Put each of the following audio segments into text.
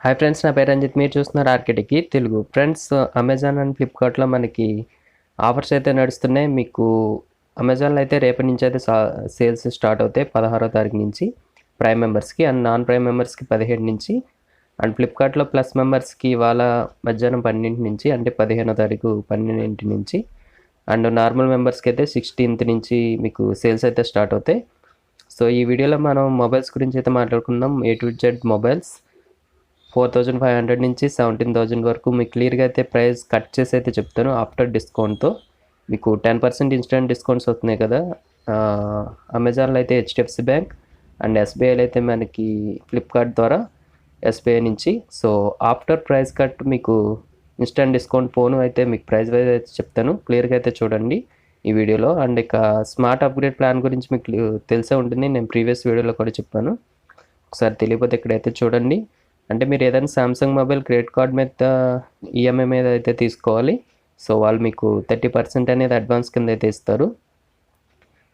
Hi friends, నా పేరు రంజిత్. మీరు చూస్తున్నారు ఆర్కేటికి తెలుగు. ఫ్రెండ్స్, అమెజాన్ అండ్ ఫ్లిప్కార్ట్లో మనకి ఆఫర్స్ అయితే నడుస్తున్నాయి. మీకు అమెజాన్లో అయితే రేపటి నుంచి అయితే సేల్స్ స్టార్ట్ అవుతాయి 16వ తారీఖు నుంచి ప్రైమ్ మెంబర్స్కి, అండ్ నాన్ ప్రైమ్ మెంబర్స్కి 17 నుంచి, అండ్ ఫ్లిప్కార్ట్లో ప్లస్ మెంబర్స్కి ఇవాళ మధ్యాహ్నం 12 నుంచి, అంటే 15వ తారీఖు 12 నుంచి, అండ్ నార్మల్ మెంబర్స్కి అయితే 16th నుంచి మీకు సేల్స్ అయితే స్టార్ట్ అవుతాయి. సో ఈ వీడియోలో మనం మొబైల్స్ గురించి అయితే మాట్లాడుకుందాం. A to Z మొబైల్స్ 4500 నుంచి 17,000 వరకు మీకు క్లియర్గా అయితే ప్రైస్ కట్ చేసి అయితే చెప్తాను. ఆఫ్టర్ డిస్కౌంట్తో మీకు 10% ఇన్స్టెంట్ డిస్కౌంట్స్ వస్తున్నాయి కదా. అమెజాన్లో అయితే HDFC బ్యాంక్ అండ్ SBIలో అయితే మనకి ఫ్లిప్కార్ట్ ద్వారా SBI నుంచి. సో ఆఫ్టర్ ప్రైస్ కట్ మీకు ఇన్స్టెంట్ డిస్కౌంట్ ఫోన్ అయితే మీకు ప్రైస్ వైజ్ అయితే చెప్తాను. క్లియర్గా అయితే చూడండి ఈ వీడియోలో. అండ్ ఇక స్మార్ట్ అప్గ్రేడ్ ప్లాన్ గురించి మీకు తెలిసే ఉంటుంది, నేను ప్రీవియస్ వీడియోలో కూడా చెప్పాను. ఒకసారి తెలియకపోతే ఇక్కడైతే చూడండి. అంటే మీరు ఏదైనా సామ్సంగ్ మొబైల్ క్రెడిట్ కార్డ్ మీద ఈఎంఐ మీద అయితే తీసుకోవాలి. సో వాళ్ళు మీకు 30% అనేది అడ్వాన్స్ కింద అయితే ఇస్తారు.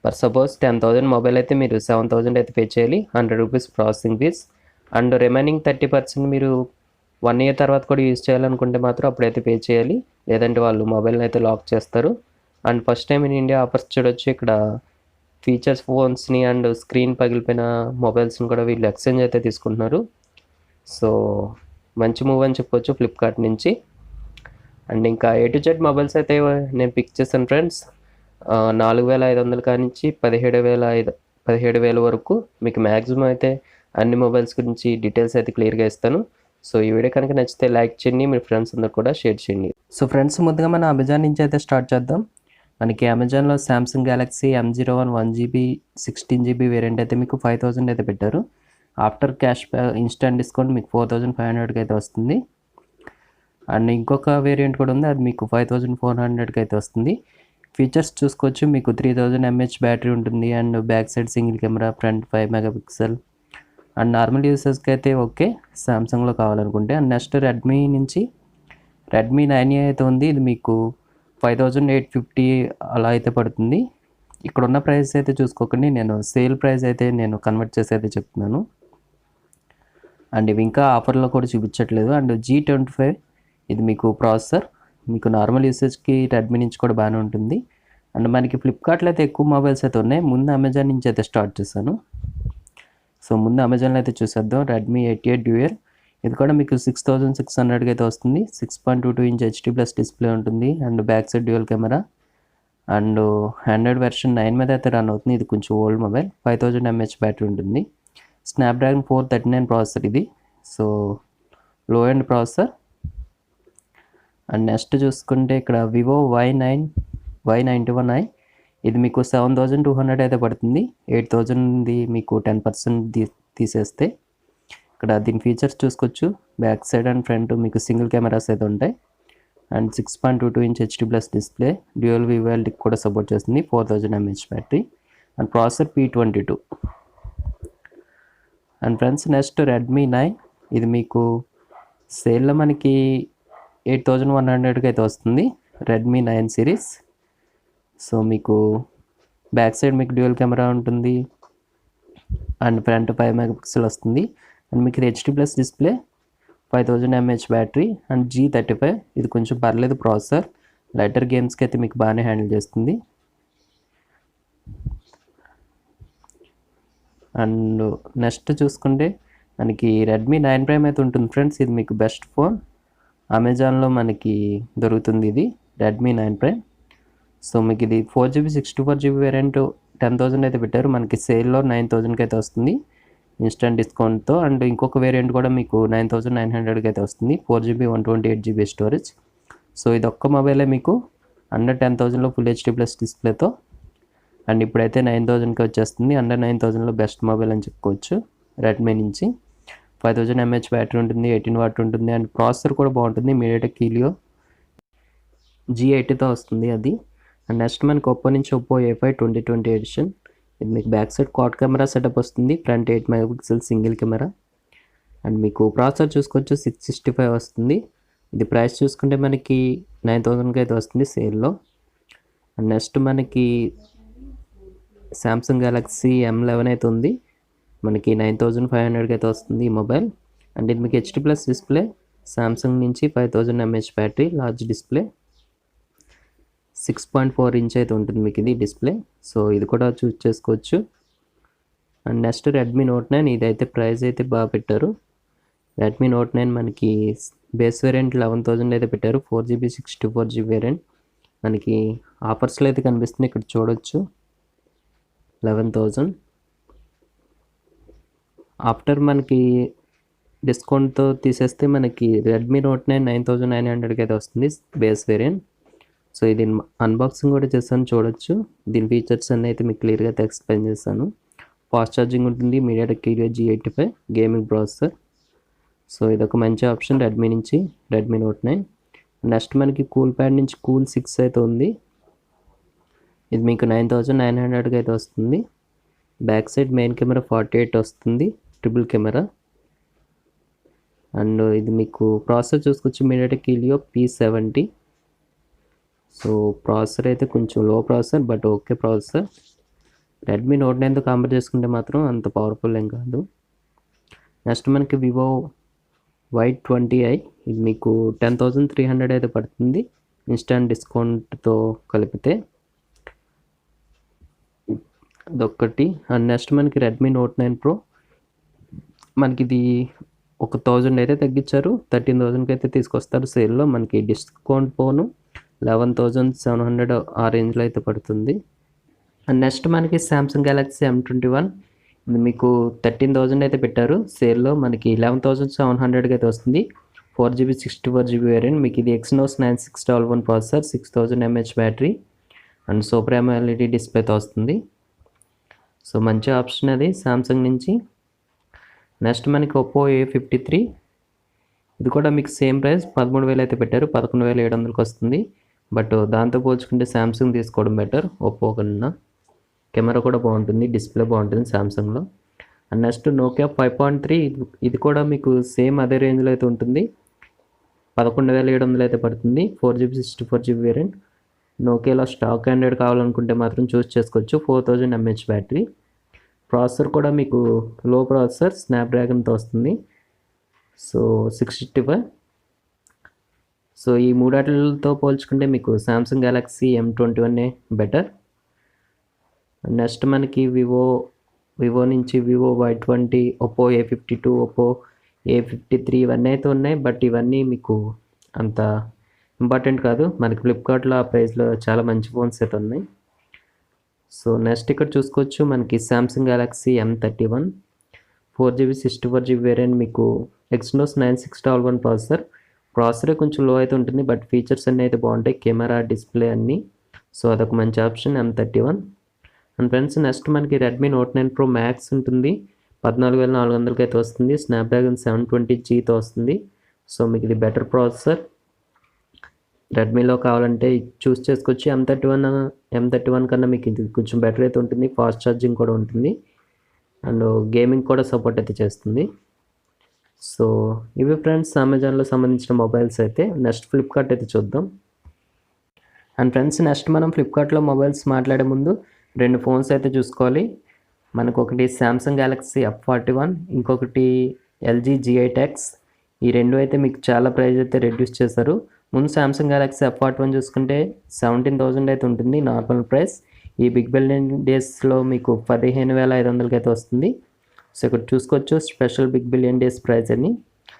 ఫర్ సపోజ్ 10,000 మొబైల్ అయితే మీరు 7,000 అయితే పే చేయాలి, 100 rupees processing fee. And remaining 30% మీరు 1 year తర్వాత కూడా యూజ్ చేయాలనుకుంటే మాత్రం అప్పుడైతే పే చేయాలి, లేదంటే వాళ్ళు మొబైల్ని అయితే లాక్ చేస్తారు. And first time in India offers చూడొచ్చు. ఇక్కడ ఫీచర్స్ ఫోన్స్ని అండ్ స్క్రీన్ పగిలిపోయిన మొబైల్స్ని కూడా వీళ్ళు ఎక్స్చేంజ్ అయితే తీసుకుంటున్నారు. సో మంచి మూవ్ అని చెప్పొచ్చు ఫ్లిప్కార్ట్ నుంచి. అండ్ ఇంకా A to Z మొబైల్స్ అయితే నేను పిక్ చేశాను ఫ్రెండ్స్. 4,500 కానించి 17,000 వరకు మీకు మ్యాక్సిమం అయితే అన్ని మొబైల్స్ గురించి డీటెయిల్స్ అయితే క్లియర్గా ఇస్తాను. సో ఈ వీడియో కనుక నచ్చితే లైక్ చేయండి, మీ ఫ్రెండ్స్ అందరు కూడా షేర్ చేయండి. సో ఫ్రెండ్స్, ముందుగా మనం అమెజాన్ నుంచి అయితే స్టార్ట్ చేద్దాం. మనకి అమెజాన్లో Samsung Galaxy M01 1GB 16GB variant అయితే మీకు 5,000 అయితే పెట్టారు. After cash back instant discount మీకు 4,500కి అయితే వస్తుంది. అండ్ ఇంకొక వేరియంట్ కూడా ఉంది, అది మీకు 5,400కి అయితే వస్తుంది. ఫీచర్స్ చూసుకోవచ్చు. మీకు 3000 mAh బ్యాటరీ ఉంటుంది, and back side single camera, front 5 MP, and normal యూసర్స్కి అయితే ఓకే సామ్సంగ్లో కావాలనుకుంటే. అండ్ నెక్స్ట్ రెడ్మీ నుంచి రెడ్మీ 9A అయితే ఉంది. ఇది మీకు 5,850 అలా అయితే పడుతుంది. ఇక్కడ ఉన్న ప్రైస్ అయితే చూసుకోకండి, నేను సేల్ ప్రైస్ అయితే నేను కన్వర్ట్ చేసి అయితే చెప్తున్నాను. అండ్ ఇవి ఇంకా ఆఫర్లో కూడా చూపించట్లేదు. అండ్ G25 ఇది మీకు ప్రాసెసర్, మీకు నార్మల్ యూసేజ్కి రెడ్మీ నుంచి కూడా బాగానే ఉంటుంది. అండ్ మనకి ఫ్లిప్కార్ట్లో అయితే ఎక్కువ మొబైల్స్ అయితే ఉన్నాయి. ముందు అమెజాన్ నుంచి అయితే స్టార్ట్ చేశాను. సో ముందు అమెజాన్లో అయితే చూసేద్దాం. రెడ్మీ 88 డ్యూయల్, ఇది కూడా మీకు 6,600కి అయితే వస్తుంది. 6.22 inch HD+ డిస్ప్లే ఉంటుంది, and back side dual camera. And Android version 9 మీద అయితే రన్ అవుతుంది. ఇది కొంచెం ఓల్డ్ మొబైల్. 5,000 mAh బ్యాటరీ ఉంటుంది. స్నాప్డ్రాగన్ 439 ప్రాసెసర్ ఇది. సో లో ఎండ్ ప్రాసెసర్. అండ్ నెక్స్ట్ చూసుకుంటే ఇక్కడ వివో Y91i, ఇది మీకు 7,200 అయితే పడుతుంది. 8,000 మీకు 10% తీసేస్తే. ఇక్కడ దీని ఫీచర్స్ చూసుకోవచ్చు. బ్యాక్ సైడ్ అండ్ ఫ్రంట్ మీకు సింగిల్ కెమెరాస్ అయితే ఉంటాయి, and 6.22 inch HD+ display, dual వివాల్డీ కూడా సపోర్ట్ చేస్తుంది, 4,000 mAh battery, and processor P22. And friends, next Redmi 9, ఇది మీకు సేల్లో మనకి 8,100కి అయితే వస్తుంది. Redmi 9 series. సో మీకు బ్యాక్ సైడ్ మీకు డ్యూయల్ కెమెరా ఉంటుంది, అండ్ ఫ్రంట్ 5 MP వస్తుంది, అండ్ మీకు HD+ display, 5,000 mAh battery, and G35 ఇది కొంచెం పర్లేదు ప్రాసెసర్. లైటర్ గేమ్స్కి అయితే మీకు బాగానే హ్యాండిల్ చేస్తుంది. అండ్ నెక్స్ట్ చూసుకుంటే మనకి రెడ్మీ 9 ప్రైమ్ అయితే ఉంటుంది ఫ్రెండ్స్. ఇది మీకు బెస్ట్ ఫోన్, అమెజాన్లో మనకి దొరుకుతుంది ఇది రెడ్మీ 9 ప్రైమ్. సో మీకు ఇది 4GB 64GB వేరియంట్ 10,000 అయితే పెట్టారు. మనకి సేల్లో 9,000కి అయితే వస్తుంది ఇన్స్టెంట్ డిస్కౌంట్తో. అండ్ ఇంకొక వేరియంట్ కూడా మీకు 9,900కి అయితే వస్తుంది, 4GB 128GB స్టోరేజ్. సో ఇది ఒక్క మొబైలే మీకు అండర్ 10,000లో ఫుల్ HD+ డిస్ప్లేతో. అండ్ ఇప్పుడైతే 9,000కి వచ్చేస్తుంది. అండర్ 9,000లో బెస్ట్ మొబైల్ అని చెప్పుకోవచ్చు రెడ్మీ నుంచి. 5,000 mAh బ్యాటరీ ఉంటుంది, 18 వాట్ ఉంటుంది, అండ్ ప్రాసెసర్ కూడా బాగుంటుంది. MediaTek Helio G80తో వస్తుంది అది. అండ్ నెక్స్ట్ మనకి ఒప్పో నుంచి ఒప్పో A5 2020 ఎడిషన్. ఇది మీకు back side quad camera setup వస్తుంది, front 8 MP single camera. And మీకు ప్రాసెసర్ చూసుకోవచ్చు 665 వస్తుంది. ఇది ప్రైస్ చూసుకుంటే మనకి 9,000కి అయితే వస్తుంది సేల్లో. అండ్ నెక్స్ట్ మనకి సామ్సంగ్ గెలాక్సీ M11 అయితే ఉంది, మనకి 9,500కి అయితే వస్తుంది ఈ మొబైల్. అండ్ ఇది మీకు హెచ్డి ప్లస్ డిస్ప్లే, సామ్సంగ్ నుంచి 5000 mAh battery, large display, 6.4 inch అయితే ఉంటుంది మీకు ఇది డిస్ప్లే. సో ఇది కూడా చూస్ చేసుకోవచ్చు. అండ్ నెక్స్ట్ రెడ్మీ నోట్ 9, ఇదైతే ప్రైస్ అయితే బాగా పెట్టారు. రెడ్మీ నోట్ 9 మనకి బేస్ వేరియంట్ 11,000 అయితే పెట్టారు. 4GB 64GB వేరియంట్ మనకి ఆఫర్స్లో అయితే కనిపిస్తుంది, ఇక్కడ చూడొచ్చు 11,000. ఆఫ్టర్ మనకి డిస్కౌంట్తో తీసేస్తే మనకి రెడ్మీ నోట్ 9 9,900కి అయితే వస్తుంది బేస్ వేరియంట్. సో ఇది అన్బాక్సింగ్ కూడా చేస్తాను, చూడొచ్చు. దీని ఫీచర్స్ అన్నీ అయితే మీకు క్లియర్గా అయితే ఎక్స్ప్లెయిన్ చేస్తాను. ఫాస్ట్ ఛార్జింగ్ ఉంటుంది, MediaTek Helio G85 gaming processor. So ఇదొక మంచి ఆప్షన్ రెడ్మీ నుంచి, రెడ్మీ నోట్ 9. నెక్స్ట్ మనకి కూల్ ప్యాడ్ నుంచి కూల్ 6 అయితే ఉంది. ఇది మీకు 9,900కి అయితే వస్తుంది. బ్యాక్ సైడ్ మెయిన్ కెమెరా 48 వస్తుంది, ట్రిపుల్ కెమెరా. అండ్ ఇది మీకు ప్రాసెసర్ చూసుకోవచ్చు, MediaTek Helio P70. So processor అయితే కొంచెం low processor, but okay processor. Redmi note 9తో కంపేర్ చేసుకుంటే మాత్రం అంత పవర్ఫుల్ ఏం కాదు. నెక్స్ట్ మనకి వివో Y20i, ఇది మీకు 10,300 అయితే పడుతుంది ఇన్స్టాంట్ డిస్కౌంట్తో కలిపితే, అదొక్కటి. అండ్ నెక్స్ట్ మనకి రెడ్మీ నోట్ 9 Pro, మనకి ఇది 1,000 అయితే తగ్గించారు, 13,000కి అయితే తీసుకొస్తారు సేల్లో. మనకి డిస్కౌంట్ పోను 11,700 ఆ రేంజ్లో అయితే పడుతుంది. అండ్ నెక్స్ట్ మనకి సామ్సంగ్ గెలాక్సీ M21, ఇది మీకు 13,000 అయితే పెట్టారు సేల్లో, మనకి 11,700కి అయితే వస్తుంది. 4GB 64GB variant. మీకు ఇది Exynos 9611 processor, 6000 mAh battery and super AMOLED డిస్ప్లేతో వస్తుంది. సో మంచి ఆప్షన్ అది సామ్సంగ్ నుంచి. నెక్స్ట్ మనకి ఒప్పో A53, ఇది కూడా మీకు సేమ్ ప్రైస్ 13,000 అయితే పెట్టారు, 11,700కి వస్తుంది. బట్ దాంతో పోల్చుకుంటే సామ్సంగ్ తీసుకోవడం బెటర్ ఒప్పో కన్నా. కెమెరా కూడా బాగుంటుంది, డిస్ప్లే బాగుంటుంది సామ్సంగ్లో. అండ్ నెక్స్ట్ నోకియా 5.3, ఇది కూడా మీకు సేమ్ అదే రేంజ్లో అయితే ఉంటుంది, 11,700 అయితే పడుతుంది. 4GB 64GB variant. నోకియాలో stock Android కావాలనుకుంటే మాత్రం చూస్ చేసుకోవచ్చు. 4000 mAh బ్యాటరీ. ప్రాసెసర్ కూడా మీకు లో ప్రాసెసర్, స్నాప్డ్రాగన్తో వస్తుంది. సో 655. సో ఈ మూడాటిలతో పోల్చుకుంటే మీకు Samsung Galaxy M21 better. Next మనకి వివో నుంచి Vivo Y20, Oppo A52, Oppo A53 ఇవన్నీ అయితే ఉన్నాయి. బట్ ఇవన్నీ మీకు అంత ఇంపార్టెంట్ కాదు, మనకి ఫ్లిప్కార్ట్లో ఆ ప్రైస్లో చాలా మంచి ఫోన్స్ అయితే ఉన్నాయి. సో నెక్స్ట్ ఇక్కడ చూసుకోవచ్చు మనకి Samsung Galaxy M31, 4GB 64GB variant. మీకు Exynos 9611 ప్రాసెసర్ కొంచెం లో అయితే ఉంటుంది, బట్ ఫీచర్స్ అన్నీ అయితే బాగుంటాయి, కెమెరా, డిస్ప్లే అన్నీ. సో అదొక మంచి option M31. And friends next మనకి రెడ్మీ నోట్ 9 Pro Max ఉంటుంది, 14,400కి అయితే వస్తుంది. స్నాప్డ్రాగన్ 720Gతో వస్తుంది. సో మీకు ఇది బెటర్ ప్రాసెసర్. రెడ్మీలో కావాలంటే చూస్ చేసుకోవచ్చు. M31 కన్నా మీకు ఇది కొంచెం బెటర్ అయితే ఉంటుంది, ఫాస్ట్ ఛార్జింగ్ కూడా ఉంటుంది అండ్ గేమింగ్ కూడా సపోర్ట్ అయితే చేస్తుంది. సో ఇవి ఫ్రెండ్స్ అమెజాన్లో సంబంధించిన మొబైల్స్ అయితే. నెక్స్ట్ ఫ్లిప్కార్ట్ అయితే చూద్దాం. అండ్ ఫ్రెండ్స్ నెక్స్ట్ మనం ఫ్లిప్కార్ట్లో మొబైల్స్ మాట్లాడే ముందు 2 ఫోన్స్ అయితే చూసుకోవాలి. మనకు ఒకటి సామ్సంగ్ గెలాక్సీ F41, ఇంకొకటి LG G8X. ఈ రెండు అయితే మీకు చాలా ప్రైస్ అయితే రెడ్యూస్ చేశారు. ముందు సామ్సంగ్ గెలాక్సీ F41 చూసుకుంటే 17,000 అయితే ఉంటుంది నార్మల్ ప్రైస్. ఈ బిగ్ బిలియన్ డేస్లో మీకు 15,500కి అయితే వస్తుంది. సో ఇక్కడ చూసుకోవచ్చు special big billion days price అని.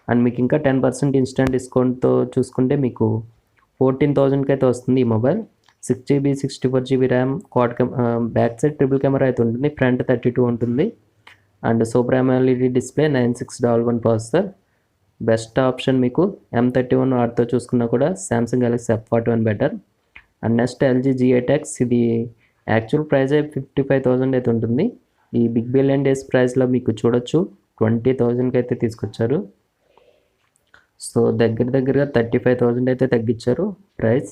అండ్ మీకు ఇంకా 10% ఇన్స్టెంట్ డిస్కౌంట్తో చూసుకుంటే మీకు 14,000కి అయితే వస్తుంది ఈ mobile. 6GB 64GB RAM, back side triple camera అయితే ఉంటుంది, ఫ్రంట్ 32 ఉంటుంది and super AMOLED display, 9611 processor. Best option మీకు M31 వాటితో చూసుకున్నా కూడా Samsung Galaxy F41 better. And next LG G8X, ఇది యాక్చువల్ ప్రైస్ 55,000 అయితే ఉంటుంది. ఈ బిగ్ బిలియన్ డేస్ ప్రైస్లో మీకు చూడొచ్చు 20,000కి అయితే తీసుకొచ్చారు. సో దగ్గరగా 35,000 అయితే తగ్గించారు ప్రైస్.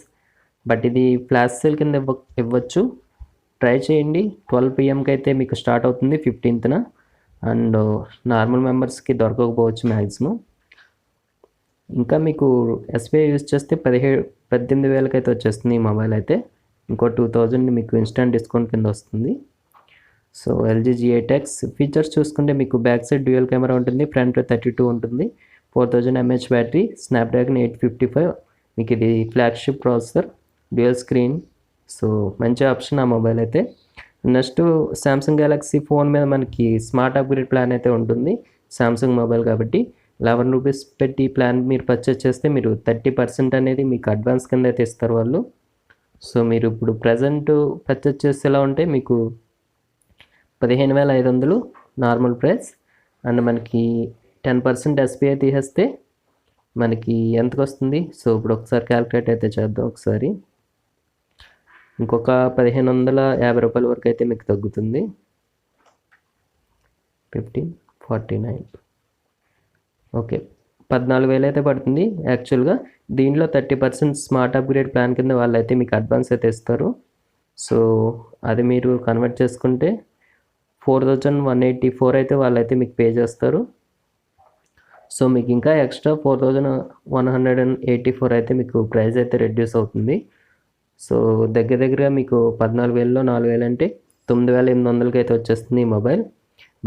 బట్ ఇది ఫ్లాష్ సేల్ కింద ఇవ్వచ్చు, ట్రై చేయండి. 12 PM అయితే మీకు స్టార్ట్ అవుతుంది 15th. అండ్ నార్మల్ మెంబర్స్కి దొరకకపోవచ్చు మ్యాక్సిమం. ఇంకా మీకు SBI యూజ్ చేస్తే 18,000కి అయితే వచ్చేస్తుంది ఈ మొబైల్ అయితే. ఇంకో 2,000 మీకు ఇన్స్టెంట్ డిస్కౌంట్ కింద వస్తుంది. సో ఎల్జీ G8X ఫీచర్స్ చూసుకుంటే మీకు బ్యాక్ సైడ్ డ్యూయల్ కెమెరా ఉంటుంది, ఫ్రంట్ 32 ఉంటుంది, 4000 mAh బ్యాటరీ, స్నాప్డ్రాగన్ 855, మీకు ఇది flagship processor, dual screen. So మంచి ఆప్షన్ ఆ మొబైల్ అయితే. నెక్స్ట్ సామ్సంగ్ గెలాక్సీ ఫోన్ మీద మనకి స్మార్ట్ అప్గ్రేడ్ ప్లాన్ అయితే ఉంటుంది. సామ్సంగ్ మొబైల్ కాబట్టి ₹11 పెట్టి ప్లాన్ మీరు పర్చేస్ చేస్తే మీరు 30% అనేది మీకు అడ్వాన్స్ కింద అయితే ఇస్తారు వాళ్ళు. సో మీరు ఇప్పుడు ప్రజెంట్ పర్చేస్ చేసేలా ఉంటే మీకు 15,500 నార్మల్ ప్రైస్, అండ్ మనకి 10% SBI తీసేస్తే మనకి ఎంతకు వస్తుంది. సో ఇప్పుడు ఒకసారి క్యాలిక్యులేట్ అయితే చేద్దాం ఒకసారి. ఇంకొక ₹1,550 వరకు అయితే మీకు తగ్గుతుంది. 1549 ఓకే, 14,000 అయితే పడుతుంది యాక్చువల్గా. దీంట్లో 30% స్మార్ట్ అప్గ్రేడ్ ప్లాన్ కింద వాళ్ళైతే మీకు అడ్వాన్స్ అయితే ఇస్తారు. సో అది మీరు కన్వర్ట్ చేసుకుంటే 4,184 అయితే వాళ్ళైతే మీకు పే చేస్తారు. సో మీకు ఇంకా ఎక్స్ట్రా 4,184 అయితే మీకు ప్రైస్ అయితే రెడ్యూస్ అవుతుంది. సో దగ్గరగా మీకు 14,000లో 4,000 అంటే 9,800కి అయితే వచ్చేస్తుంది ఈ మొబైల్.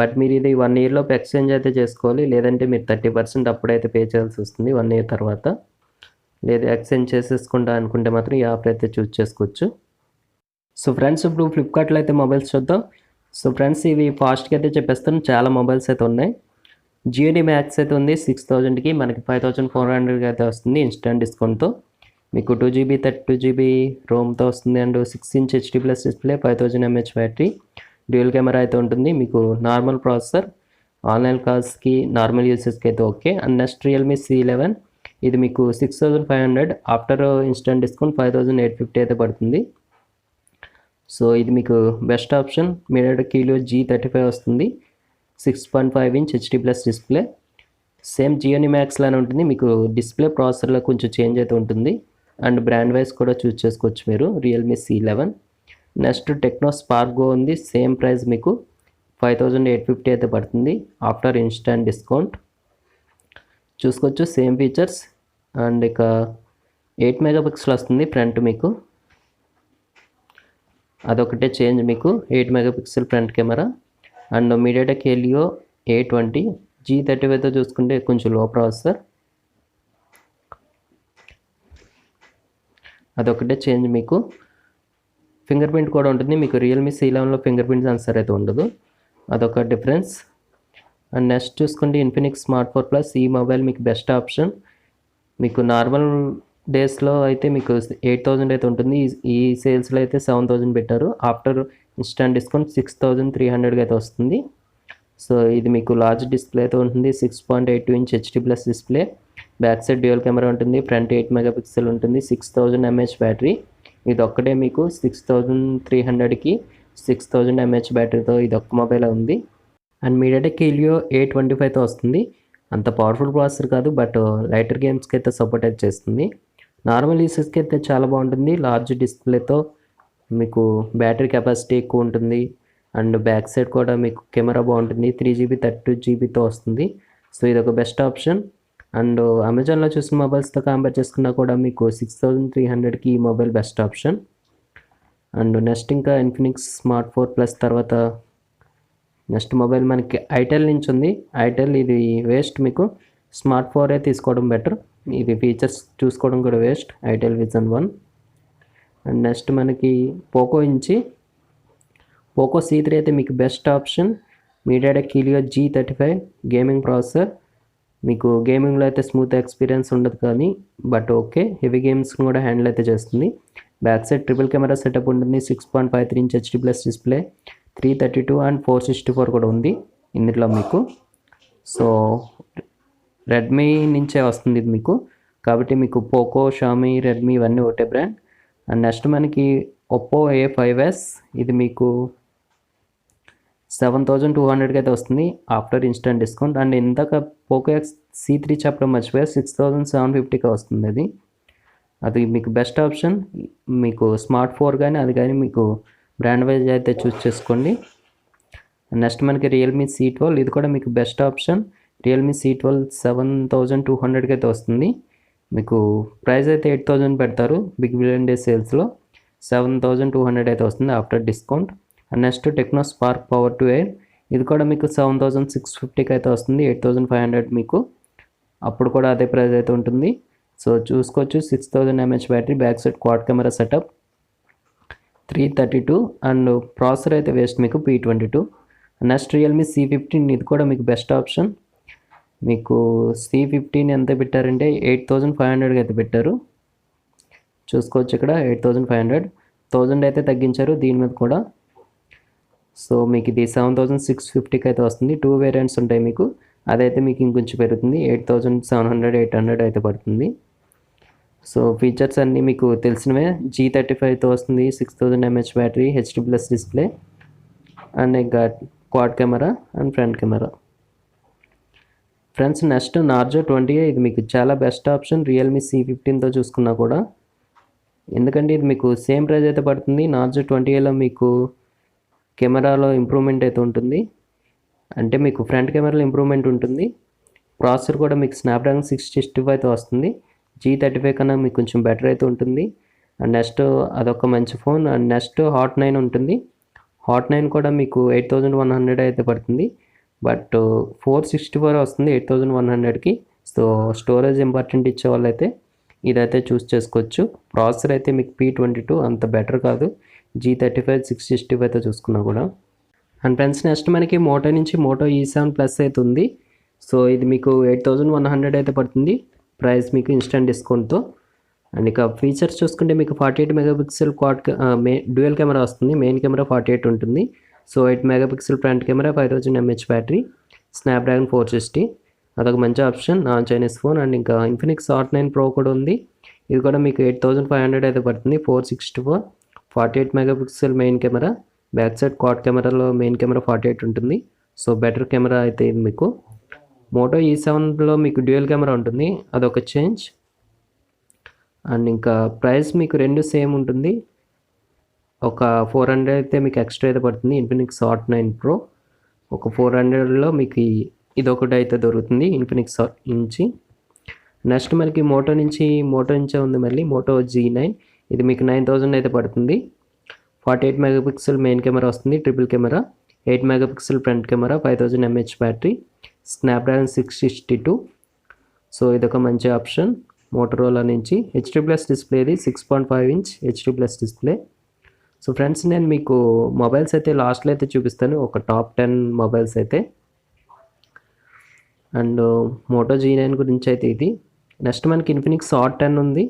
బట్ మీరు ఇది 1 ఇయర్లోపు ఎక్స్చేంజ్ అయితే చేసుకోవాలి, లేదంటే మీరు 30% అప్పుడైతే పే చేయాల్సి వస్తుంది 1 ఇయర్ తర్వాత. లేదా ఎక్స్చేంజ్ చేసేసుకుంటా అనుకుంటే మాత్రం ఈ ఆఫర్ అయితే చూస్ చేసుకోవచ్చు. సో ఫ్రెండ్స్ ఇప్పుడు ఫ్లిప్కార్ట్లో అయితే మొబైల్స్ చూద్దాం. సో ఫ్రెండ్స్ ఇవి ఫాస్ట్గా అయితే చెప్పేస్తాను, చాలా మొబైల్స్ అయితే ఉన్నాయి. జియోని మ్యాక్స్ అయితే ఉంది 6,000కి, మనకి 5,400కి అయితే వస్తుంది ఇన్స్టెంట్ డిస్కౌంట్తో. మీకు 2GB 32GB రోమ్తో వస్తుంది, and 6" HD+ display, 5000 mAh battery, dual camera అయితే ఉంటుంది. మీకు నార్మల్ ప్రాసెసర్, ఆన్లైన్ కాల్స్కి నార్మల్ యూసెస్కి అయితే okay. And next Realme C11, ఇది మీకు 6,500, ఆఫ్టర్ ఇన్స్టెంట్ డిస్కౌంట్ 5,850 అయితే పడుతుంది. సో ఇది మీకు best option. MediaTek Helio G35 వస్తుంది, 6.5" HD+ display, same Gionee max లానే ఉంటుంది. మీకు డిస్ప్లే ప్రాసెసర్లో కొంచెం చేంజ్ అయితే ఉంటుంది, అండ్ బ్రాండ్ వైజ్ కూడా చూస్ చేసుకోవచ్చు మీరు. Realme C11. Next techno spark go ఉంది, సేమ్ ప్రైస్ మీకు 5,850 అయితే పడుతుంది ఆఫ్టర్ ఇన్స్టెంట్ డిస్కౌంట్. చూసుకోవచ్చు సేమ్ ఫీచర్స్. అండ్ ఇక 8 మెగాపిక్సెల్ వస్తుంది ఫ్రంట్ మీకు, అదొకటే చేంజ్ మీకు, 8 megapixel front camera. And MediaTek Helio A20 G35తో చూసుకుంటే కొంచెం లో ప్రాసెసర్, అదొకటే చేంజ్ మీకు. ఫింగర్ ప్రింట్ కూడా ఉంటుంది మీకు, రియల్మీ C11లో ఫింగర్ ప్రింట్ సెన్సర్ అయితే ఉండదు, అదొక డిఫరెన్స్. అండ్ నెక్స్ట్ చూసుకుంటే ఇన్ఫినిక్స్ స్మార్ట్ 4 ప్లస్, ఈ మొబైల్ మీకు బెస్ట్ ఆప్షన్. మీకు నార్మల్ డేస్లో అయితే మీకు 8,000 అయితే ఉంటుంది, ఈ సేల్స్లో అయితే 7,000 పెట్టారు, ఆఫ్టర్ ఇన్స్టెంట్ డిస్కౌంట్ 6,300కి అయితే వస్తుంది. సో ఇది మీకు లార్జ్ డిస్ప్లే అయితే ఉంటుంది, 6.82" HD+ display, back side dual camera ఉంటుంది, ఫ్రంట్ 8 మెగాపిక్సెల్ ఉంటుంది, 6,000 mAh బ్యాటరీ. ఇది ఒక్కటే మీకు 6,300కి 6,000 mAh బ్యాటరీతో ఇది ఒక్క మొబైల్ ఉంది. అండ్ మీడియాటెక్ హీలియో A25తో వస్తుంది, అంత పవర్ఫుల్ ప్రాసెసర్ కాదు, బట్ లైటర్ గేమ్స్కి అయితే సపోర్ట్ అయితే చేస్తుంది. నార్మల్ యూసెస్కి అయితే చాలా బాగుంటుంది, లార్జ్ డిస్ప్లేతో మీకు బ్యాటరీ కెపాసిటీ ఎక్కువ ఉంటుంది, అండ్ బ్యాక్ సైడ్ కూడా మీకు కెమెరా బాగుంటుంది, 3GB 32GBతో వస్తుంది. సో ఇది ఒక బెస్ట్ ఆప్షన్. అండ్ అమెజాన్లో చూసిన మొబైల్స్తో కంపేర్ చేసుకున్నా కూడా మీకు 6,300కి ఈ mobile best option. And next ఇంకా ఇన్ఫినిక్స్ స్మార్ట్ 4 ప్లస్ తర్వాత నెక్స్ట్ మొబైల్ మనకి ఐటెల్ నుంచి ఉంది. ఐటెల్ ఇది వేస్ట్, మీకు స్మార్ట్ 4 తీసుకోవడం బెటర్, ఇది ఫీచర్స్ చూసుకోవడం కూడా waste. Itel vision 1. And next మనకి పోకో నుంచి పోకో C3 అయితే మీకు best option. MediaTek Helio G35 gaming processor, మీకు గేమింగ్లో అయితే స్మూత్ ఎక్స్పీరియన్స్ ఉండదు కానీ బట్ ఓకే, హెవీ గేమ్స్ కూడా హ్యాండిల్ అయితే చేస్తుంది. Back side triple camera setup ఉంటుంది, 6.53" HD+ డిస్ప్లే, 332 అండ్ 464 కూడా ఉంది ఇందులో మీకు. సో రెడ్మీ నుంచే వస్తుంది ఇది మీకు, కాబట్టి మీకు పోకో, షామీ, రెడ్మీ ఇవన్నీ ఒకటే బ్రాండ్. అండ్ నెక్స్ట్ మనకి ఒప్పో A5s, ఇది మీకు 7,200కి అయితే వస్తుంది ఆఫ్టర్ ఇన్స్టెంట్ డిస్కౌంట్. అండ్ ఇందాక పోకో C3 చెప్పడం మర్చిపోయా, 6,750కి వస్తుంది అది మీకు బెస్ట్ ఆప్షన్. మీకు స్మార్ట్ 4 కానీ అది కానీ మీకు బ్రాండ్ వైజ్ అయితే చూస్ చేసుకోండి. నెక్స్ట్ మనకి రియల్మీ C12, ఇది కూడా మీకు బెస్ట్ ఆప్షన్. రియల్మీ C12 7,200కి అయితే వస్తుంది, మీకు ప్రైస్ అయితే 8,000 పెడతారు బిగ్ బిలియన్ డే సేల్స్లో, 7,200 అయితే వస్తుంది after discount. And next techno spark power 2 ఇది కూడా మీకు 7650కి అయితే వస్తుంది. 8500 మీకు అప్పుడు కూడా అదే ప్రైస్ అయితే ఉంటుంది. సో చూసుకోవచ్చు 6000 mAh battery, back side quad camera setup, 332 and processor అయితే వేస్ట్ మీకు P22. నెక్స్ట్ రియల్మీ C15 ఇది కూడా మీకు బెస్ట్ ఆప్షన్. మీకు C15 ఎంత పెట్టారంటే 8500కి అయితే పెట్టారు. చూసుకోవచ్చు ఇక్కడ 8500, 1000 అయితే తగ్గించారు దీని మీద కూడా. సో మీకు ఇది 7650కి అయితే వస్తుంది. 2 వేరియంట్స్ ఉంటాయి మీకు, అదైతే మీకు ఇంకొంచెం పెరుగుతుంది, 8700 800 అయితే పడుతుంది. సో ఫీచర్స్ అన్నీ మీకు తెలిసినవే. G35తో వస్తుంది, 6000 mAh battery, HD+ display and ఇంకా quad camera and front camera. Friends next Narzo 20 ఇది మీకు చాలా బెస్ట్ ఆప్షన్ రియల్మీ C15తో చూసుకున్నా కూడా. ఎందుకంటే ఇది మీకు సేమ్ ప్రైస్ అయితే పడుతుంది. నార్జో 20లో మీకు కెమెరాలో ఇంప్రూవ్మెంట్ అయితే ఉంటుంది, అంటే మీకు ఫ్రంట్ కెమెరాలో ఇంప్రూవ్మెంట్ ఉంటుంది. ప్రాసెసర్ కూడా మీకు స్నాప్డ్రాగన్ 665తో వస్తుంది. G35 కన్నా మీకు కొంచెం బెటర్ అయితే ఉంటుంది. అండ్ నెక్స్ట్ అదొక మంచి ఫోన్. అండ్ నెక్స్ట్ హాట్ 9 ఉంటుంది. హాట్ 9 కూడా మీకు 8100 అయితే పడుతుంది, బట్ 464 వస్తుంది 8100కి. సో స్టోరేజ్ ఇంపార్టెంట్ ఇచ్చే వాళ్ళైతే ఇదైతే చూస్ చేసుకోవచ్చు. ప్రాసెసర్ అయితే మీకు P22 అంత బెటర్ కాదు, G35 665తో చూసుకున్నా కూడా. అండ్ ఫ్రెండ్స్ నెక్స్ట్ మనకి మోటో నుంచి మోటో E7 ప్లస్ అయితే ఉంది. సో ఇది మీకు 8100 అయితే పడుతుంది ప్రైస్ మీకు ఇన్స్టెంట్ డిస్కౌంట్తో. అండ్ ఇక ఫీచర్స్ చూసుకుంటే మీకు 48 మెగాపిక్సెల్ క్వాడ్ డ్యూయల్ కెమెరా వస్తుంది. మెయిన్ కెమెరా 48 ఉంటుంది. So 8 megapixel front camera, 5000 mAh battery, Snapdragon 460 అదొక మంచి option non Chinese phone. And ఇంకా ఇన్ఫినిక్స్ హాట్ 9 ప్రో కూడా ఉంది. ఇది కూడా మీకు 8500 అయితే పడుతుంది, 464, 48 megapixel main camera, back side quad కెమెరాలో మెయిన్ కెమెరా 48 ఉంటుంది. సో బెటర్ కెమెరా అయితే ఇది మీకు. మోటో E7లో మీకు డ్యూయల్ కెమెరా ఉంటుంది, అదొక చేంజ్. అండ్ ఇంకా ప్రైస్ మీకు రెండు సేమ్ ఉంటుంది, ఒక 400 అయితే మీకు ఎక్స్ట్రా అయితే పడుతుంది. ఇన్ఫినిక్స్ హాట్ 9 ప్రో ఒక 400లో మీకు ఇదొకటి అయితే దొరుకుతుంది ఇన్ఫినిక్స్ నుంచి. నెక్స్ట్ మనకి మోటో నుంచే ఉంది మళ్ళీ మోటో G9. ఇది మీకు 9000 అయితే పడుతుంది. 48 మెగాపిక్సెల్ మెయిన్ కెమెరా వస్తుంది, triple camera, 8 megapixel front camera, 5000 mAh battery, Snapdragon 662. So ఇదొక మంచి ఆప్షన్ మోటరోలా నుంచి. HD+ డిస్ప్లే, ఇది 6.5 inch HD+ display. So friends నేను మీకు మొబైల్స్ అయితే లాస్ట్లో అయితే చూపిస్తాను, ఒక టాప్ 10 మొబైల్స్ అయితే. అండ్ మోటో G9 గురించి అయితే ఇది. నెక్స్ట్ మనకి ఇన్ఫినిక్స్ హాట్ 10 ఉంది.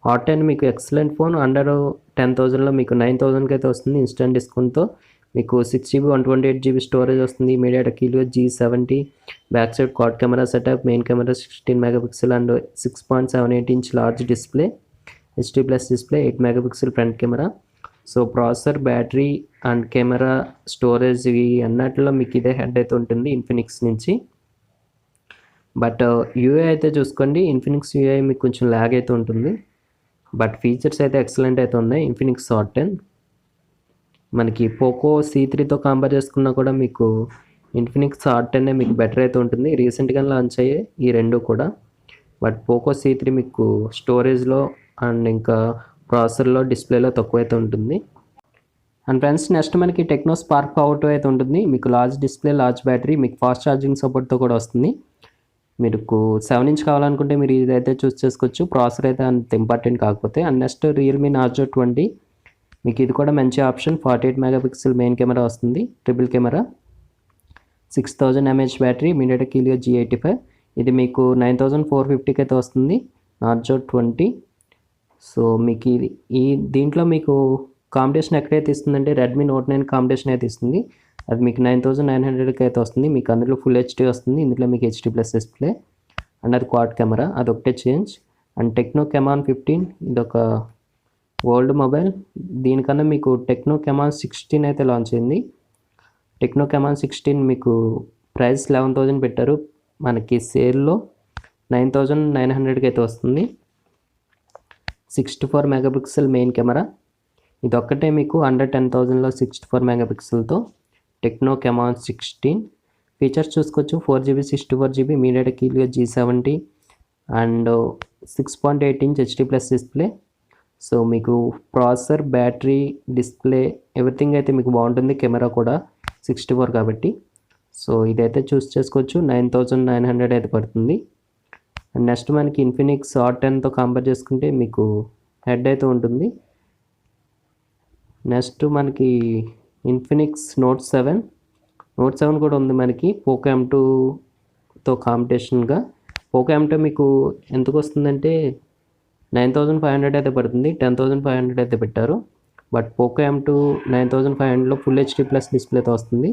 హాట్ 10 మీకు ఎక్సలెంట్ ఫోన్, అండర్ 10,000లో మీకు 9000కి అయితే వస్తుంది ఇన్స్టెంట్ డిస్కౌంట్తో. మీకు 6GB 128GB స్టోరేజ్ వస్తుంది, MediaTek Helio G70, back side quad camera setup, main camera 16 megapixel and 6.78 inch large display, HD+ display, 8 megapixel front camera. So processor, battery and camera, storage అన్నట్లో మీకు ఇదే head అయితే ఉంటుంది Infinix నుంచి. But UI అయితే చూసుకోండి, Infinix UI మీకు కొంచెం ల్యాగ్ అయితే ఉంటుంది, బట్ ఫీచర్స్ అయితే ఎక్సలెంట్ అయితే ఉన్నాయి ఇన్ఫినిక్స్ హాట్ 10. మనకి పోకో C3తో కంపేర్ చేసుకున్నా కూడా మీకు ఇన్ఫినిక్స్ హాట్ 10 మీకు బెటర్ అయితే ఉంటుంది. రీసెంట్గా లాంచ్ అయ్యాయి ఈ రెండు కూడా, బట్ పోకో C3 మీకు స్టోరేజ్లో అండ్ ఇంకా ప్రాసెసర్లో, డిస్ప్లేలో తక్కువ అయితే ఉంటుంది. అండ్ ఫ్రెండ్స్ నెక్స్ట్ మనకి టెక్నో స్పార్క్ పవర్ 2 అయితే ఉంటుంది. మీకు లార్జ్ డిస్ప్లే, లార్జ్ బ్యాటరీ, మీకు ఫాస్ట్ ఛార్జింగ్ సపోర్ట్తో కూడా వస్తుంది. మీకు 7 ఇంచ్ కావాలనుకుంటే మీరు ఇదైతే చూస్ చేసుకోవచ్చు, ప్రాసెసర్ అయితే అంత ఇంపార్టెంట్ కాకపోతే. అండ్ నెక్స్ట్ రియల్మీ నార్జో 20, మీకు ఇది కూడా మంచి ఆప్షన్. 48 మెగాపిక్సెల్ మెయిన్ కెమెరా వస్తుంది, triple camera, 6000 mAh battery, MediaTek Helio G85. ఇది మీకు 9450కి అయితే వస్తుంది నార్జో 20. సో మీకు దీంట్లో మీకు కాంపిటీషన్ ఎక్కడైతే ఇస్తుందంటే రెడ్మీ నోట్ 9 కాంపిటీషన్ అయితే ఇస్తుంది, అది మీకు 9900కి అయితే వస్తుంది. మీకు అందులో ఫుల్ HD వస్తుంది, ఇందులో మీకు HD+ డిస్ప్లే అండ్ అది క్వాడ్ కెమెరా, అదొకటే చేంజ్. అండ్ టెక్నో కెమాన్ 15 ఇదొక ఓల్డ్ మొబైల్, దీనికన్నా మీకు టెక్నో కెమాన్ 16 అయితే లాంచ్ అయింది. టెక్నో కెమాన్ 16 మీకు ప్రైస్ 11,000 పెట్టారు, మనకి సేల్లో 9900కి అయితే వస్తుంది. 64 మెగాపిక్సెల్ మెయిన్ కెమెరా, ఇదొక్కటే మీకు అండర్ 10,000లో 64 మెగాపిక్సెల్తో టెక్నో కెమాన్ 16. ఫీచర్స్ చూసుకోవచ్చు, 4GB 64GB MediaTek Helio G70 and 6.8 inch HD+ display, so మీకు ప్రాసెసర్, బ్యాటరీ, డిస్ప్లే ఎవ్రీథింగ్ అయితే మీకు బాగుంటుంది. కెమెరా కూడా 64 కాబట్టి సో ఇదైతే చూస్ చేసుకోవచ్చు. 9900 అయితే పడుతుంది. అండ్ నెక్స్ట్ మనకి ఇన్ఫినిక్స్ R10తో కంపేర్ చేసుకుంటే మీకు హెడ్ అయితే ఉంటుంది. నెక్స్ట్ మనకి ఇన్ఫినిక్స్ నోట్ 7 కూడా ఉంది మనకి పోకో M2తో కాంపిటీషన్గా. పోకో M2 మీకు ఎంతకు వస్తుందంటే 9500 అయితే పడుతుంది. 10500 అయితే పెట్టారు. బట్ పోకో M2 9500లో ఫుల్ HD ప్లస్ డిస్ప్లేతో వస్తుంది.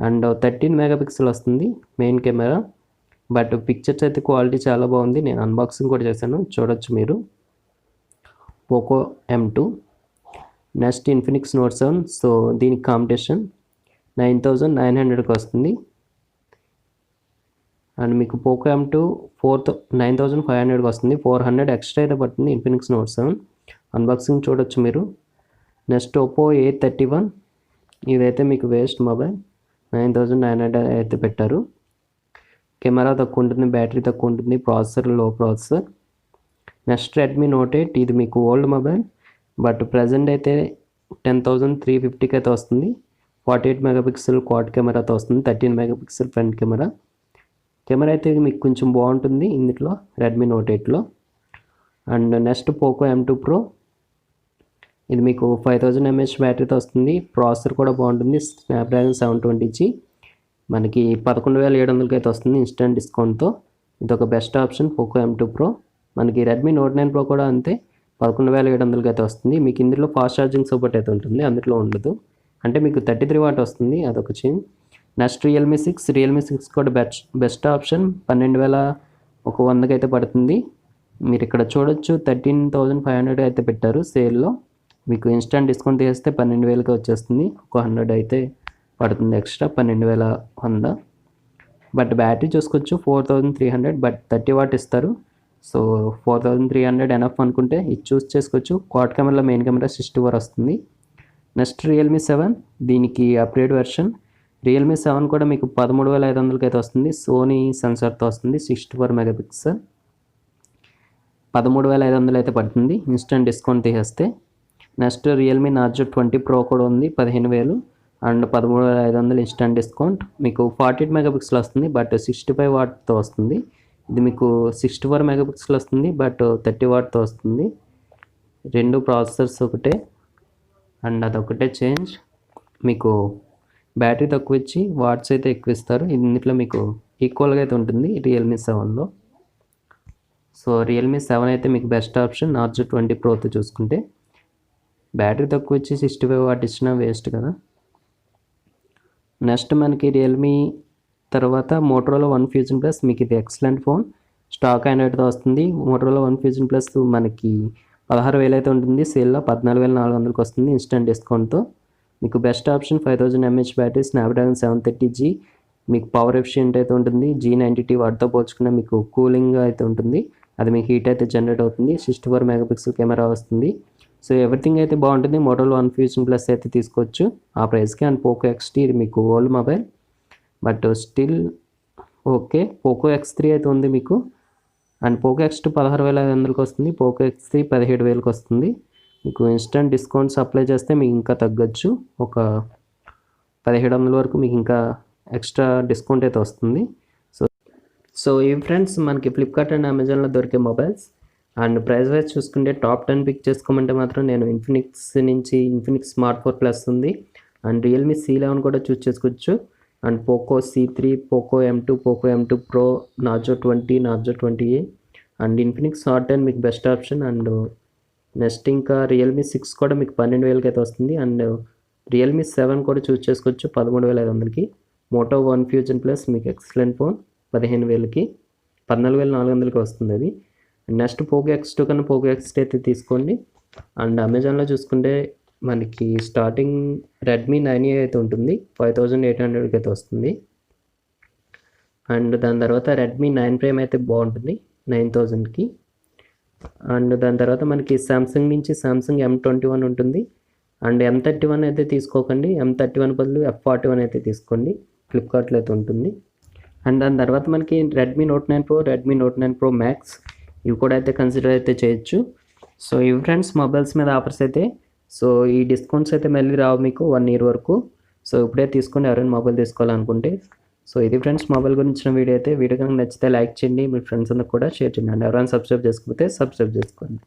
అండ్ 13 మెగాపిక్సెల్ వస్తుంది మెయిన్ కెమెరా. బట్ పిక్చర్స్ అయితే క్వాలిటీ చాలా బాగుంది. నేను అన్బాక్సింగ్ కూడా చేశాను, చూడొచ్చు మీరు. Poco M2. Next Infinix note 7. So దీనికి కాంపిటీషన్ 9900కి వస్తుంది. అండ్ మీకు పోకో M2 9500కి వస్తుంది. 400 ఎక్స్ట్రా అయితే పడుతుంది ఇన్ఫినిక్స్ నోట్ 7. అన్బాక్సింగ్ చూడొచ్చు మీరు. Next Oppo A31. ఇదైతే మీకు వేస్ట్ మొబైల్. 9900 అయితే పెట్టారు. కెమెరా తక్కువ ఉంటుంది, బ్యాటరీ తక్కువ ఉంటుంది, ప్రాసెసర్ లో ప్రాసెసర్. Next Redmi note 8. ఇది మీకు ఓల్డ్ మొబైల్ బట్ ప్రజెంట్ అయితే 10350కి అయితే వస్తుంది. 48 మెగాపిక్సెల్ క్వాడ్ కెమెరాతో వస్తుంది. 13 మెగాపిక్సెల్ ఫ్రంట్ కెమెరా. కెమెరా అయితే మీకు కొంచెం బాగుంటుంది ఇందులో రెడ్మీ నోట్ 8లో. And next Poco M2 Pro. ఇది మీకు 5000 mAh బ్యాటరీతో వస్తుంది. ప్రాసెసర్ కూడా బాగుంటుంది, స్నాప్డ్రాగన్ 720G. మనకి 11700కి అయితే వస్తుంది ఇన్స్టెంట్ డిస్కౌంట్తో. ఇది ఒక best option Poco M2 Pro. మనకి రెడ్మీ నోట్ 9 Pro కూడా అంతే, 11700కి అయితే వస్తుంది. మీకు ఇందులో ఫాస్ట్ ఛార్జింగ్ సపోర్ట్ అయితే ఉంటుంది, అందులో ఉండదు. అంటే మీకు 33 వాట్ వస్తుంది, అదొక చేంజ్. నెక్స్ట్ రియల్మీ 6 కూడా బెస్ట్ ఆప్షన్. 12100కి అయితే పడుతుంది. మీరు ఇక్కడ చూడొచ్చు 13500 అయితే పెట్టారు సేల్లో. మీకు ఇన్స్టెంట్ డిస్కౌంట్ తీస్తే 12000కి వచ్చేస్తుంది. ఒక 100 అయితే పడుతుంది ఎక్స్ట్రా, 12100. బట్ బ్యాటరీ చూసుకోవచ్చు 4300, బట్ 30 వాట్ ఇస్తారు. సో 4300 ఎనఫ్ అనుకుంటే ఇది చూస్ చేసుకోవచ్చు. క్వాడ్ కెమెరాలో మెయిన్ కెమెరా 64 వస్తుంది. Next Realme 7. దీనికి అప్గ్రేడ్ వెర్షన్. రియల్మీ 7 కూడా మీకు 13500కి అయితే వస్తుంది. సోనీ సెన్సార్తో వస్తుంది, 64 మెగాపిక్సెల్. 13500 అయితే పడుతుంది ఇన్స్టెంట్ డిస్కౌంట్ తీసేస్తే. నెక్స్ట్ రియల్మీ నార్జో 20 Pro కూడా ఉంది, 15000 అండ్ 13500 ఇన్స్టెంట్ డిస్కౌంట్. మీకు 48 మెగాపిక్సెల్ వస్తుంది బట్ 65 వాట్తో వస్తుంది. ఇది మీకు 64 మెగాపిక్సెల్ వస్తుంది బట్ 30 వాట్తో వస్తుంది. రెండు ప్రాసెసర్స్ ఒకటే అండ్ అదొకటే చేంజ్. మీకు బ్యాటరీ తక్కువ ఇచ్చి వాట్స్ అయితే ఎక్కువ ఇస్తారు. ఇందులో మీకు ఈక్వల్గా అయితే ఉంటుంది రియల్మీ 7లో. సో రియల్మీ 7 అయితే మీకు బెస్ట్ ఆప్షన్ నార్జో 20 Proతో చూసుకుంటే. బ్యాటరీ తక్కువ ఇచ్చి 65 వాట్ ఇచ్చినా వేస్ట్ కదా. నెక్స్ట్ మనకి రియల్మీ తర్వాత మోటరోలా వన్ ఫ్యూజన్ ప్లస్. మీకు ఇది ఎక్సలెంట్ ఫోన్, స్టాక్ ఆండ్రాయిడ్తో వస్తుంది. మోటరోలా వన్ ఫ్యూజన్ ప్లస్ మనకి 16000 అయితే ఉంటుంది సేల్లో, 14400కి వస్తుంది ఇన్స్టెంట్ డిస్కౌంట్తో. మీకు best option 5000 mAh battery, Snapdragon 730G. మీకు పవర్ ఎఫిషియెంట్ అయితే ఉంటుంది. G90T వాటితో పోల్చుకున్న మీకు కూలింగ్ అయితే ఉంటుంది, అది మీకు హీట్ అయితే జనరేట్ అవుతుంది. 64 మెగాపిక్సెల్ కెమెరా వస్తుంది. సో ఎవ్రీథింగ్ అయితే బాగుంటుంది. మోటరోలా వన్ ఫ్యూజన్ ప్లస్ అయితే తీసుకోవచ్చు ఆ ప్రైస్కి. అండ్ పోకో X3 ఇది మీకు old mobile but still okay. Poco X3 అయితే ఉంది మీకు. అండ్ పోకో X2 16500కి వస్తుంది. పోకో X3 17000కి వస్తుంది. మీకు ఇన్స్టెంట్ డిస్కౌంట్స్ అప్లై చేస్తే మీకు ఇంకా తగ్గచ్చు, ఒక 1700 వరకు మీకు ఇంకా ఎక్స్ట్రా డిస్కౌంట్ అయితే వస్తుంది. సో ఈ ఫ్రెండ్స్ మనకి ఫ్లిప్కార్ట్ అండ్ అమెజాన్లో దొరికే మొబైల్స్. అండ్ ప్రైస్ వైజ్ చూసుకుంటే టాప్ 10 పిక్ చేసుకోమంటే మాత్రం నేను ఇన్ఫినిక్స్ నుంచి ఇన్ఫినిక్స్ స్మార్ట్ 4 ప్లస్ ఉంది. అండ్ రియల్మీ C11 కూడా చూస్ చేసుకోవచ్చు. And Poco C3, Poco M2, Poco M2 Pro, Narzo 20, Narzo 20A and Infinix R10 మీకు బెస్ట్ ఆప్షన్. అండ్ నెక్స్ట్ ఇంకా Realme 6 కూడా మీకు 12000కి అయితే వస్తుంది. అండ్ రియల్మీ 7 కూడా చూస్ చేసుకోవచ్చు 13500కి. మోటో వన్ ఫ్యూజన్ ప్లస్ మీకు ఎక్సలెంట్ ఫోన్ 15000కి, 14400కి వస్తుంది అది. నెక్స్ట్ పోకో X2 కన్నా పోకో X3 అయితే తీసుకోండి. అండ్ అమెజాన్లో చూసుకుంటే మనకి స్టార్టింగ్ రెడ్మీ 9A అయితే ఉంటుంది, 5800కి అయితే వస్తుంది. అండ్ దాని తర్వాత రెడ్మీ 9 Prime అయితే బాగుంటుంది 9000కి. అండ్ దాని తర్వాత మనకి సామ్సంగ్ నుంచి సామ్సంగ్ M21 ఉంటుంది. అండ్ M31 అయితే తీసుకోకండి, M31 బదులు F41 అయితే తీసుకోండి, ఫ్లిప్కార్ట్లో అయితే ఉంటుంది. అండ్ దాని తర్వాత మనకి Redmi note 9 Pro, Redmi note 9 Pro Max ఇవి కూడా అయితే కన్సిడర్ అయితే చేయొచ్చు. సో ఇవి ఫ్రెండ్స్ మొబైల్స్ మీద ఆఫర్స్ అయితే. సో ఈ డిస్కౌంట్స్ అయితే మళ్ళీ రావు మీకు 1 ఇయర్ వరకు. సో ఇప్పుడే తీసుకొని ఎవరైనా మొబైల్ తీసుకోవాలనుకుంటే. సో ఇది ఫ్రెండ్స్ మొబైల్ గురించిన వీడియో అయితే. వీడియో కనుక నచ్చితే లైక్ చేయండి, మీ ఫ్రెండ్స్ అందరికి కూడా షేర్ చేయండి. అండ్ ఎవరైనా సబ్స్క్రైబ్ చేసుకోకపోతే సబ్స్క్రైబ్ చేసుకోండి.